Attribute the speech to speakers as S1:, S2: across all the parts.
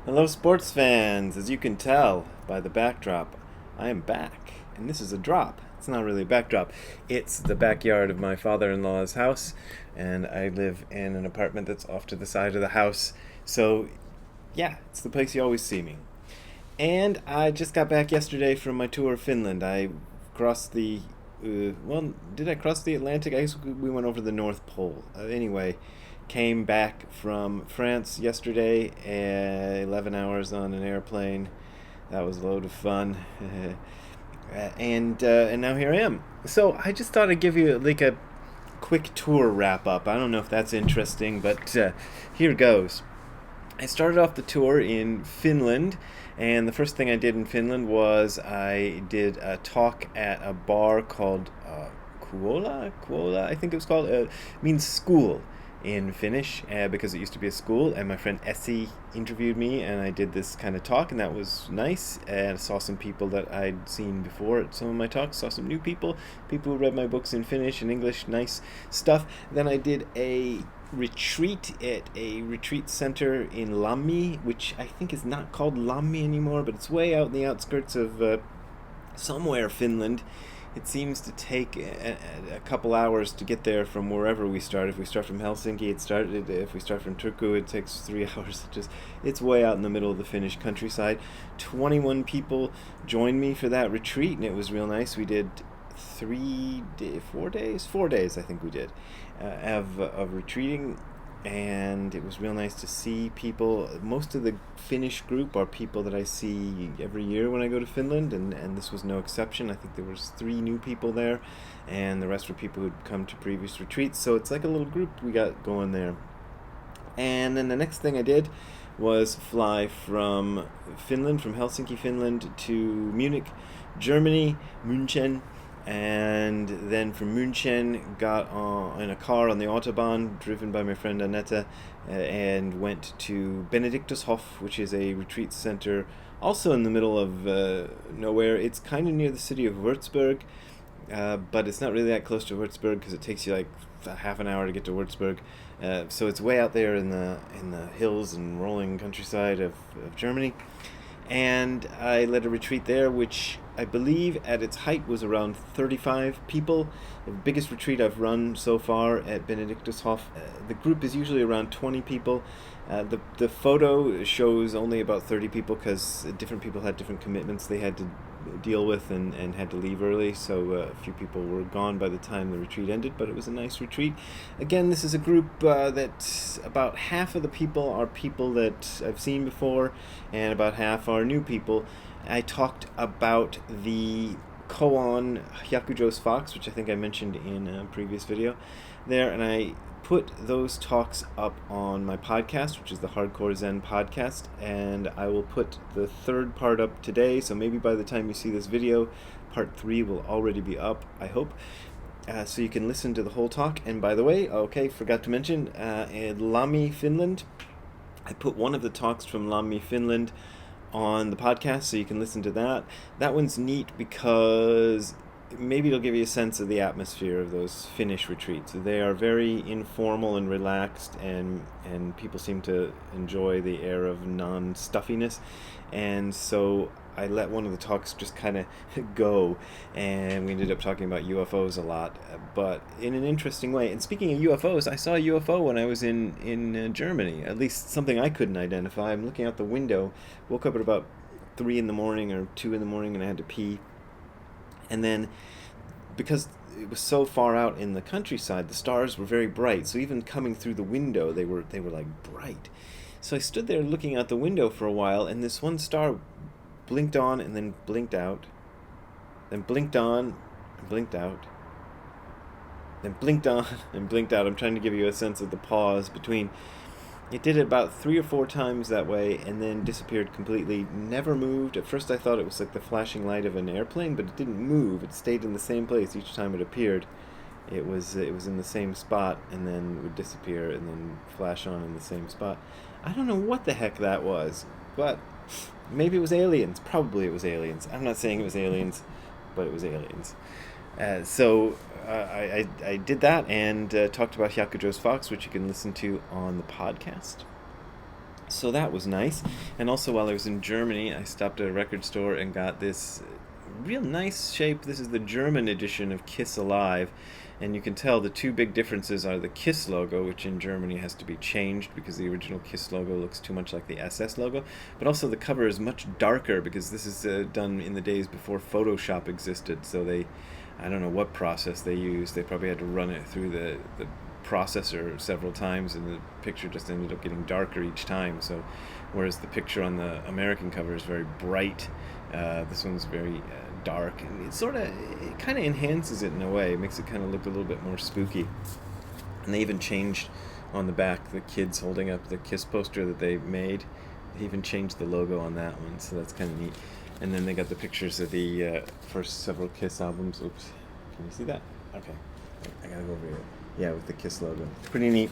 S1: Hello, sports fans. As you can tell by the backdrop, I am back. And this is a drop. It's not really a backdrop, it's the backyard of my father in law's house. And I live in an apartment that's off to the side of the house. So, yeah, it's the place you always see me. And I just got back yesterday from my tour of Finland. I crossed the. Did I cross the Atlantic? I guess we went over the North Pole. Anyway, came back from France yesterday, 11 hours on an airplane. That was a load of fun. And now here I am. So I just thought I'd give you like a quick tour wrap up. I don't know if that's interesting, but here goes. I started off the tour in Finland, and the first thing I did in Finland was I did a talk at a bar called Kuola, I think it was called. Means school in Finnish, because it used to be a school. And my friend Essie interviewed me, and I did this kind of talk, and that was nice. And I saw some people that I'd seen before at some of my talks. Saw some new people who read my books in Finnish and English, nice stuff. Then I did a retreat at a retreat center in Lammi, which I think is not called Lammi anymore, but it's way out in the outskirts of somewhere Finland. It seems to take a couple hours to get there from wherever we start. If we start from Helsinki, it started. If we start from Turku, it takes 3 hours. It's way out in the middle of the Finnish countryside. 21 people joined me for that retreat, and it was real nice. We did 4 days, I think we did, of retreating, and it was real nice to see people. Most of the Finnish group are people that I see every year when I go to Finland, and this was no exception. I think there was 3 new people there, and the rest were people who'd come to previous retreats, so it's like a little group we got going there. And then the next thing I did was fly from Finland, from Helsinki, Finland, to Munich, Germany, München, and then from München got in a car on the Autobahn driven by my friend Annette, and went to Benediktushof, which is a retreat center also in the middle of nowhere. It's kind of near the city of Würzburg, but it's not really that close to Würzburg because it takes you like half an hour to get to Würzburg. So it's way out there in the hills and rolling countryside of Germany. And I led a retreat there, which I believe at its height was around 35 people. The biggest retreat I've run so far at Benediktushof. The group is usually around 20 people. The photo shows only about 30 people because different people had different commitments they had to deal with and had to leave early, so a few people were gone by the time the retreat ended, but it was a nice retreat. Again, this is a group that about half of the people are people that I've seen before, and about half are new people. I talked about the koan Hyakujo's Fox, which I think I mentioned in a previous video there, and I put those talks up on my podcast, which is the Hardcore Zen podcast, and I will put the third part up today, so maybe by the time you see this video, part 3 will already be up, I hope. So you can listen to the whole talk. And by the way, okay, forgot to mention, in Lammi, Finland, I put one of the talks from Lammi, Finland on the podcast, so you can listen to that. That one's neat because maybe it'll give you a sense of the atmosphere of those Finnish retreats. They are very informal and relaxed, and people seem to enjoy the air of non-stuffiness. And so I let one of the talks just kind of go, and we ended up talking about UFOs a lot, but in an interesting way. And speaking of UFOs, I saw a UFO when I was in Germany, at least something I couldn't identify. I'm looking out the window, woke up at about 3 in the morning or 2 in the morning, and I had to pee. And then, because it was so far out in the countryside, the stars were very bright. So even coming through the window, they were like bright. So I stood there looking out the window for a while, and this one star blinked on and then blinked out, then blinked on and blinked out, then blinked on and blinked out. I'm trying to give you a sense of the pause between. It did it about 3 or 4 times that way, and then disappeared completely, never moved. At first I thought it was like the flashing light of an airplane, but it didn't move. It stayed in the same place each time it appeared. It was in the same spot, and then would disappear, and then flash on in the same spot. I don't know what the heck that was, but maybe it was aliens. Probably it was aliens. I'm not saying it was aliens, but it was aliens. I did that and talked about Hyakujo's Fox, which you can listen to on the podcast. So that was nice. And also while I was in Germany, I stopped at a record store and got this real nice shape. This is the German edition of Kiss Alive. And you can tell the two big differences are the Kiss logo, which in Germany has to be changed because the original Kiss logo looks too much like the SS logo. But also the cover is much darker because this is done in the days before Photoshop existed. So I don't know what process they used. They probably had to run it through the processor several times, and the picture just ended up getting darker each time. So whereas the picture on the American cover is very bright, this one's very dark, and it kind of enhances it in a way. It makes it kind of look a little bit more spooky. And they even changed on the back, the kids holding up the Kiss poster that they made. They even changed the logo on that one, so that's kind of neat. And then they got the pictures of the first several Kiss albums. Oops, can you see that? Okay, I gotta go over here. Yeah, with the Kiss logo. Pretty neat.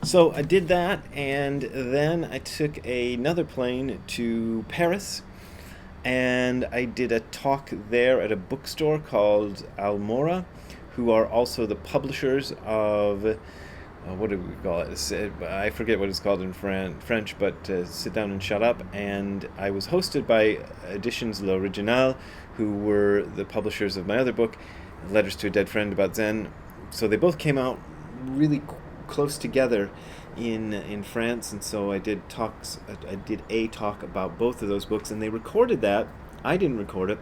S1: So I did that, and then I took another plane to Paris, and I did a talk there at a bookstore called Almora, who are also the publishers of, what do we call it? I forget what it's called in French, but Sit Down and Shut Up. And I was hosted by Editions L'Original, who were the publishers of my other book, Letters to a Dead Friend About Zen. So they both came out really close together in France, and so I did a talk about both of those books, and they recorded that. I didn't record it,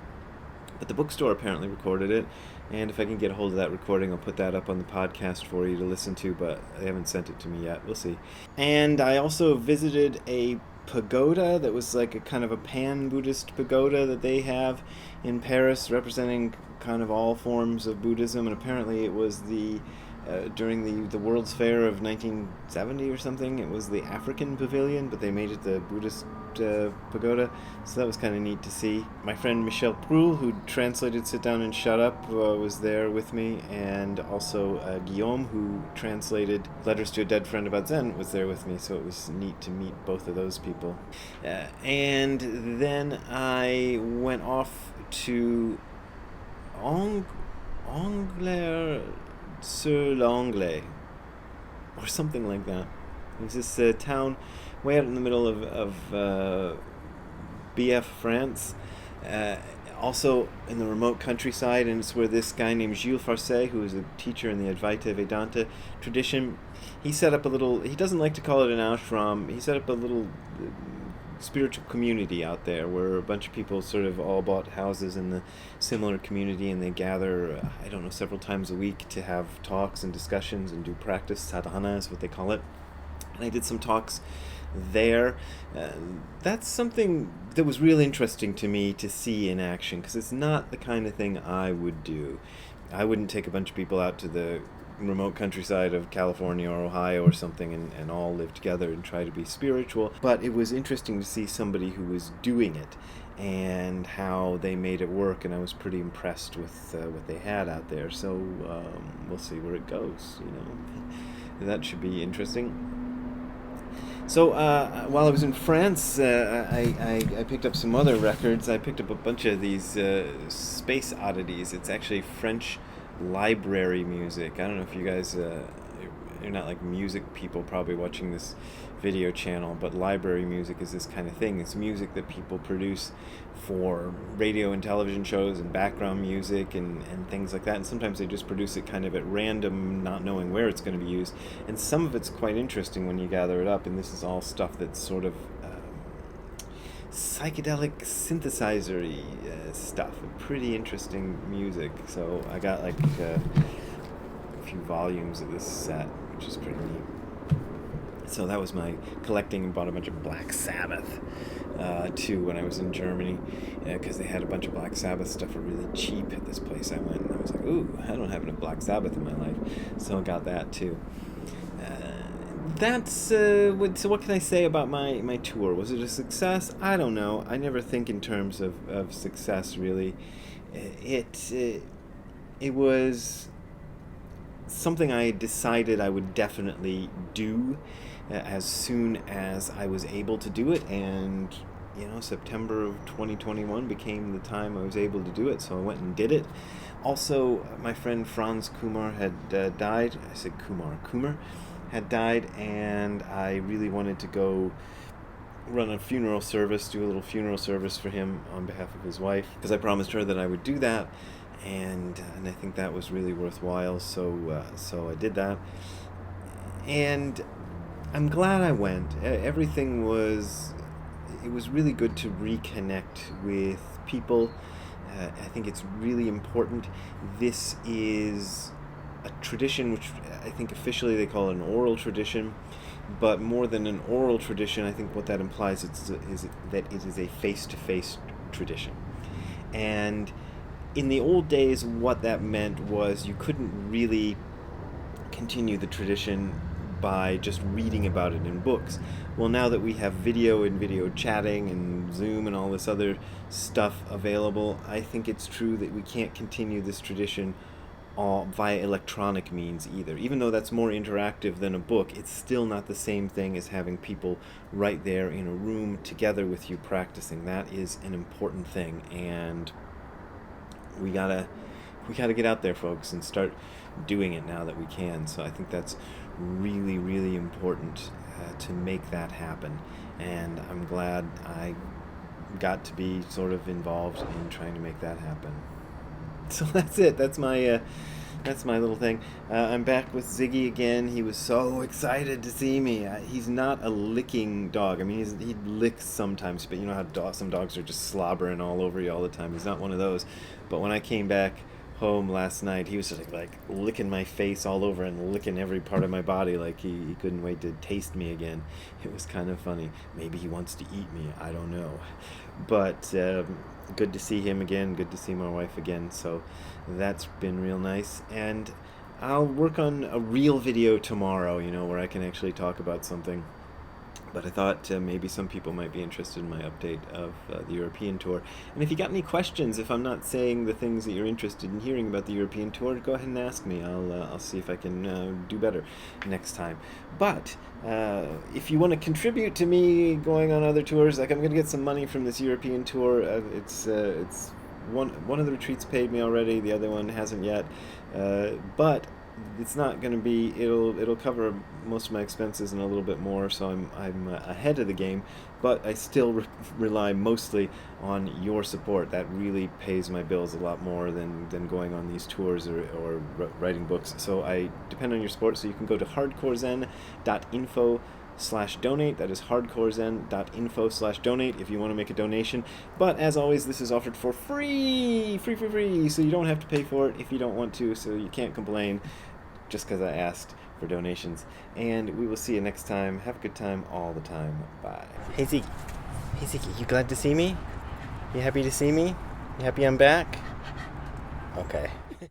S1: but the bookstore apparently recorded it, and if I can get a hold of that recording, I'll put that up on the podcast for you to listen to, but they haven't sent it to me yet. We'll see. And I also visited a pagoda that was like a kind of a pan-Buddhist pagoda that they have in Paris, representing kind of all forms of Buddhism, and apparently it was during the World's Fair of 1970 or something, it was the African pavilion, but they made it the Buddhist pagoda, so that was kind of neat to see. My friend Michel Proul, who translated Sit Down and Shut Up, was there with me, and also Guillaume, who translated Letters to a Dead Friend About Zen, was there with me, so it was neat to meet both of those people. And then I went off to Angers-sur-l'Anglais, or something like that. It was this town way out in the middle of BF, France, also in the remote countryside, and it's where this guy named Gilles Farcet, who is a teacher in the Advaita Vedanta tradition, he set up he doesn't like to call it an ashram, he set up a little spiritual community out there where a bunch of people sort of all bought houses in the similar community, and they gather, several times a week to have talks and discussions and do practice. Sadhana is what they call it. And I did some talks there. That's something that was real interesting to me to see in action, because it's not the kind of thing I would do. I wouldn't take a bunch of people out to the remote countryside of California or Ohio or something and all live together and try to be spiritual, but it was interesting to see somebody who was doing it and how they made it work, and I was pretty impressed with what they had out there. So we'll see where it goes. That should be interesting. So while I was in France, I picked up some other records. I picked up a bunch of these space oddities. It's actually French library music. I don't know if you guys, you're not like music people probably watching this video channel, but library music is this kind of thing. It's music that people produce for radio and television shows and background music and things like that, and sometimes they just produce it kind of at random, not knowing where it's going to be used, and some of it's quite interesting when you gather it up, and this is all stuff that's sort of psychedelic synthesizer-y stuff, pretty interesting music. So I got like a few volumes of this set, which is pretty neat. So that was my collecting, and bought a bunch of Black Sabbath too when I was in Germany, because they had a bunch of Black Sabbath stuff for really cheap at this place I went, and I was like, ooh, I don't have enough Black Sabbath in my life, so I got that too. So what can I say about my tour? Was it a success? I don't know. I never think in terms of success, really. It was something I decided I would definitely do as soon as I was able to do it, and September of 2021 became the time I was able to do it, so I went and did it. Also, my friend Franz Kumar had died. I said Kumar had died, and I really wanted to go run a funeral service, do a little funeral service for him on behalf of his wife, because I promised her that I would do that, and I think that was really worthwhile. So I did that, and I'm glad I went. Everything was. It was really good to reconnect with people. I think it's really important. This is a tradition which I think officially they call it an oral tradition, but more than an oral tradition, I think what that implies is that it is a face-to-face tradition. And in the old days, what that meant was you couldn't really continue the tradition by just reading about it in books. Well, now that we have video and video chatting and Zoom and all this other stuff available, I think it's true that we can't continue this tradition via electronic means either. Even though that's more interactive than a book, it's still not the same thing as having people right there in a room together with you practicing. That is an important thing, and we gotta get out there, folks, and start doing it now that we can. So I think that's really, really important to make that happen, and I'm glad I got to be sort of involved in trying to make that happen. So that's it. That's my little thing. I'm back with Ziggy again. He was so excited to see me. He's not a licking dog. I mean, he licks sometimes, but you know how some dogs are just slobbering all over you all the time. He's not one of those. But when I came back home last night, he was just like licking my face all over and licking every part of my body, like he couldn't wait to taste me again. It was kind of funny. Maybe he wants to eat me. I don't know. But good to see him again. Good to see my wife again. So that's been real nice. And I'll work on a real video tomorrow, where I can actually talk about something. But I thought maybe some people might be interested in my update of the European tour. And if you got any questions, if I'm not saying the things that you're interested in hearing about the European tour, go ahead and ask me. I'll see if I can do better next time. But if you want to contribute to me going on other tours, like I'm going to get some money from this European tour. It's one of the retreats paid me already. The other one hasn't yet. But it's not going to be. It'll cover most of my expenses and a little bit more, so I'm ahead of the game. But I still rely mostly on your support. That really pays my bills a lot more than going on these tours or writing books. So I depend on your support. So you can go to hardcorezen.info/donate. That is hardcorezen.info/donate if you want to make a donation. But as always, this is offered for free, so you don't have to pay for it if you don't want to, so you can't complain just because I asked for donations. And we will see you next time. Have a good time all the time. Bye. Hey Zeke, you glad to see me? You happy to see me? You happy I'm back? Okay.